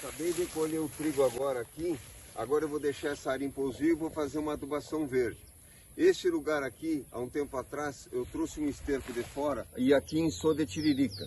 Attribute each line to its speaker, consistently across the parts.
Speaker 1: Acabei de colher o trigo agora aqui. Agora eu vou deixar essa área em pousio e vou fazer uma adubação verde. Este lugar aqui, há um tempo atrás, eu trouxe um esterco de fora e aqui ençou de tiririca.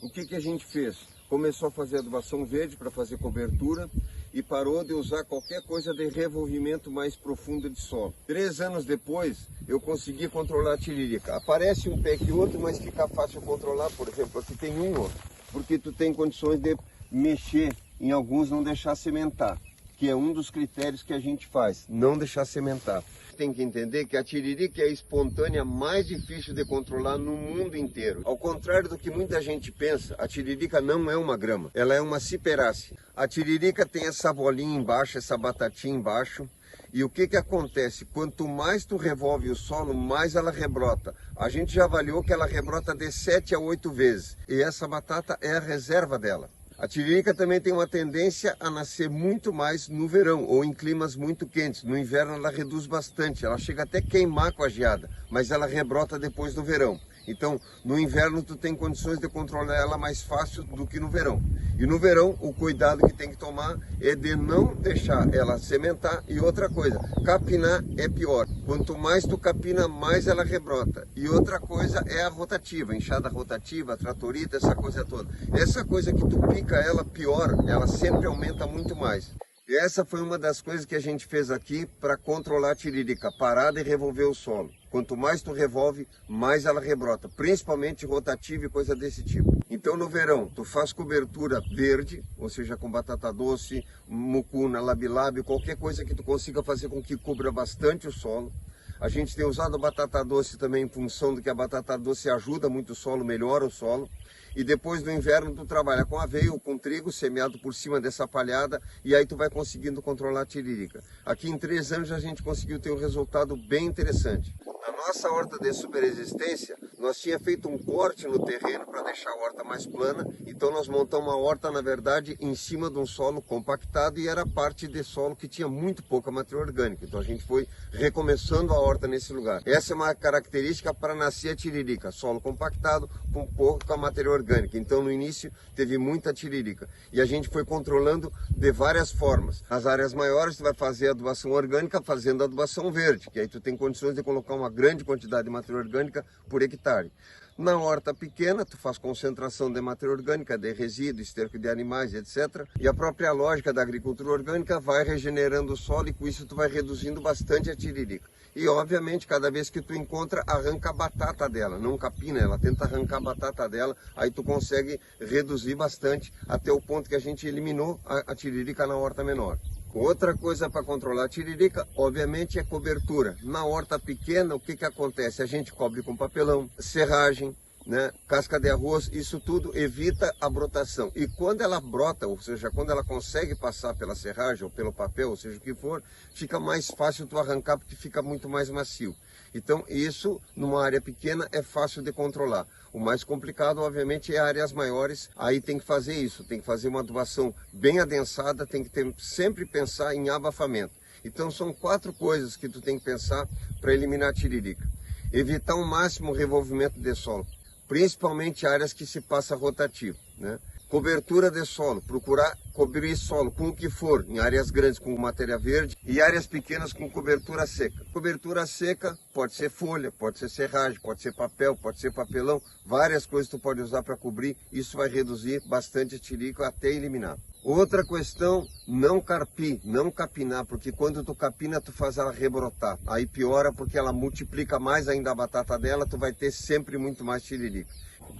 Speaker 1: O que a gente fez? Começou a fazer adubação verde para fazer cobertura e parou de usar qualquer coisa de revolvimento mais profundo de solo. 3 anos depois, eu consegui controlar a tiririca. Aparece um pé que outro, mas fica fácil controlar. Por exemplo, aqui tem um, ó, porque tu tem condições de mexer em alguns, não deixar sementar, que é um dos critérios que a gente faz, não deixar sementar. Tem que entender que a tiririca é a espontânea mais difícil de controlar no mundo inteiro. Ao contrário do que muita gente pensa, a tiririca não é uma grama, ela é uma ciperácea. A tiririca tem essa bolinha embaixo, essa batatinha embaixo, e o que acontece? Quanto mais tu revolve o solo, mais ela rebrota. A gente já avaliou que ela rebrota de 7 a 8 vezes, e essa batata é a reserva dela. A tiririca também tem uma tendência a nascer muito mais no verão ou em climas muito quentes. No inverno ela reduz bastante, ela chega até queimar com a geada, mas ela rebrota depois do verão. Então, no inverno tu tem condições de controlar ela mais fácil do que no verão. E no verão, o cuidado que tem que tomar é de não deixar ela sementar. E outra coisa, capinar é pior. Quanto mais tu capina, mais ela rebrota. E outra coisa é a rotativa, enxada rotativa, tratorita, essa coisa toda. Essa coisa que tu pica ela pior, ela sempre aumenta muito mais. E essa foi uma das coisas que a gente fez aqui para controlar a tiririca, parar de revolver o solo. Quanto mais tu revolve, mais ela rebrota, principalmente rotativa e coisa desse tipo. Então no verão, tu faz cobertura verde, ou seja, com batata doce, mucuna, labilábio, qualquer coisa que tu consiga fazer com que cubra bastante o solo. A gente tem usado a batata doce também em função do que a batata doce ajuda muito o solo, melhora o solo. E depois do inverno tu trabalha com aveia ou com trigo semeado por cima dessa palhada e aí tu vai conseguindo controlar a tiririca. Aqui em 3 anos a gente conseguiu ter um resultado bem interessante. Na nossa horta de superexistência, nós tínhamos feito um corte no terreno para deixar a horta mais plana, então nós montamos uma horta, na verdade, em cima de um solo compactado e era parte de solo que tinha muito pouca matéria orgânica, então a gente foi recomeçando a horta nesse lugar. Essa é uma característica para nascer a tiririca, solo compactado com pouca matéria orgânica, então no início teve muita tiririca e a gente foi controlando de várias formas. Nas áreas maiores tu vai fazer adubação orgânica fazendo adubação verde, que aí tu tem condições de colocar uma grande quantidade de matéria orgânica por hectare. Na horta pequena, tu faz concentração de matéria orgânica, de resíduo, esterco de animais, etc. E a própria lógica da agricultura orgânica vai regenerando o solo e com isso tu vai reduzindo bastante a tiririca. E obviamente, cada vez que tu encontra, arranca a batata dela, não capina ela, tenta arrancar a batata dela, aí tu consegue reduzir bastante até o ponto que a gente eliminou a tiririca na horta menor. Outra coisa para controlar a tiririca, obviamente, é cobertura. Na horta pequena, o que acontece? A gente cobre com papelão, serragem, né, casca de arroz, isso tudo evita a brotação. E quando ela brota, ou seja, quando ela consegue passar pela serragem ou pelo papel, ou seja o que for, fica mais fácil tu arrancar porque fica muito mais macio. Então isso, numa área pequena, é fácil de controlar. O mais complicado, obviamente, é áreas maiores, aí tem que fazer isso, tem que fazer uma adubação bem adensada, tem que sempre pensar em abafamento. Então são 4 coisas que tu tem que pensar para eliminar a tiririca. Evitar ao máximo o revolvimento de solo, principalmente áreas que se passa rotativo, né? Cobertura de solo, procurar cobrir solo com o que for, em áreas grandes com matéria verde e áreas pequenas com cobertura seca. Cobertura seca pode ser folha, pode ser serragem, pode ser papel, pode ser papelão, várias coisas tu pode usar para cobrir, isso vai reduzir bastante a tiririca até eliminar. Outra questão, não carpir, não capinar, porque quando tu capina tu faz ela rebrotar, aí piora porque ela multiplica mais ainda a batata dela, tu vai ter sempre muito mais tiririca.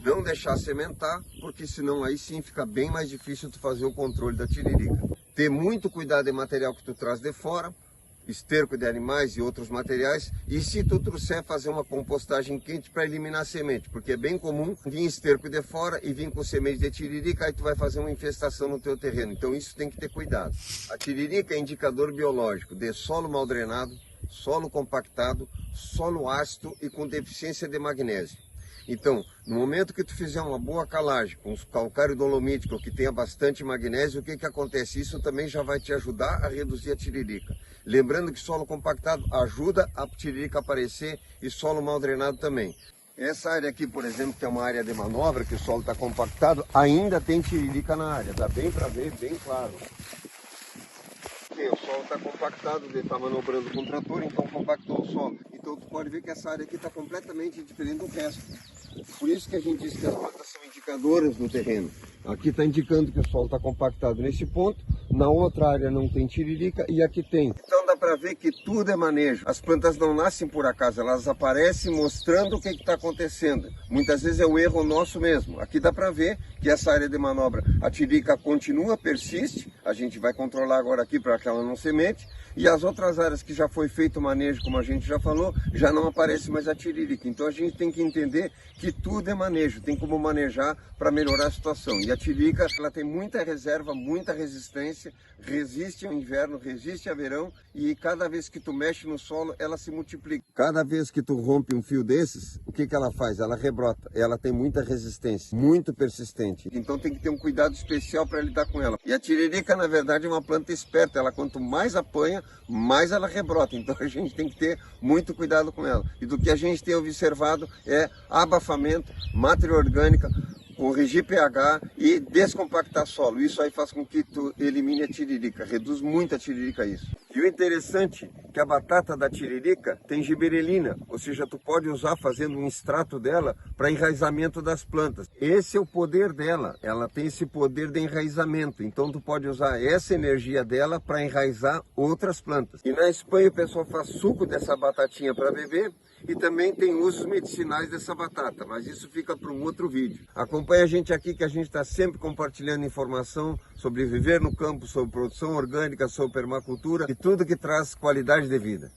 Speaker 1: Não deixar sementar, porque senão aí sim fica bem mais difícil tu fazer o controle da tiririca. Ter muito cuidado de material que tu traz de fora, esterco de animais e outros materiais, e se tu trouxer fazer uma compostagem quente para eliminar a semente, porque é bem comum vir esterco de fora e vir com semente de tiririca, aí tu vai fazer uma infestação no teu terreno, então isso tem que ter cuidado. A tiririca é indicador biológico de solo mal drenado, solo compactado, solo ácido e com deficiência de magnésio. Então, no momento que tu fizer uma boa calagem com calcário dolomítico que tenha bastante magnésio, o que acontece? Isso também já vai te ajudar a reduzir a tiririca. Lembrando que solo compactado ajuda a tiririca a aparecer e solo mal drenado também. Essa área aqui, por exemplo, que é uma área de manobra, que o solo está compactado, ainda tem tiririca na área, dá bem para ver, bem claro. O solo está compactado, ele está manobrando com o trator, então compactou o solo. Então tu pode ver que essa área aqui está completamente diferente do resto. Por isso que a gente diz que as plantas são indicadoras do terreno. Aqui está indicando que o solo está compactado nesse ponto, na outra área não tem tiririca e aqui tem. Então dá para ver que tudo é manejo. As plantas não nascem por acaso, elas aparecem mostrando o que está acontecendo. Muitas vezes é o erro nosso mesmo. Aqui dá para ver que essa área de manobra, a tiririca continua, persiste. A gente vai controlar agora aqui para que ela não semente. E as outras áreas que já foi feito o manejo, como a gente já falou, já não aparece mais a tiririca. Então a gente tem que entender que tudo é manejo, tem como manejar para melhorar a situação. E a tiririca, ela tem muita reserva, muita resistência, resiste ao inverno, resiste ao verão, e cada vez que tu mexe no solo, ela se multiplica. Cada vez que tu rompe um fio desses, o que ela faz? Ela rebrota, ela tem muita resistência, muito persistente. Então tem que ter um cuidado especial para lidar com ela. E a tiririca, na verdade, é uma planta esperta, ela quanto mais apanha, mais ela rebrota. Então a gente tem que ter muito cuidado com ela. E do que a gente tem observado é abafamento, matéria orgânica, corrigir pH e descompactar solo. Isso aí faz com que tu elimine a tiririca, reduz muito a tiririca isso. E o interessante é que a batata da tiririca tem giberelina, ou seja, tu pode usar fazendo um extrato dela para enraizamento das plantas. Esse é o poder dela, ela tem esse poder de enraizamento, então tu pode usar essa energia dela para enraizar outras plantas. E na Espanha o pessoal faz suco dessa batatinha para beber, e também tem usos medicinais dessa batata, mas isso fica para um outro vídeo. Acompanhe a gente aqui que a gente está sempre compartilhando informação sobre viver no campo, sobre produção orgânica, sobre permacultura e tudo que traz qualidade de vida.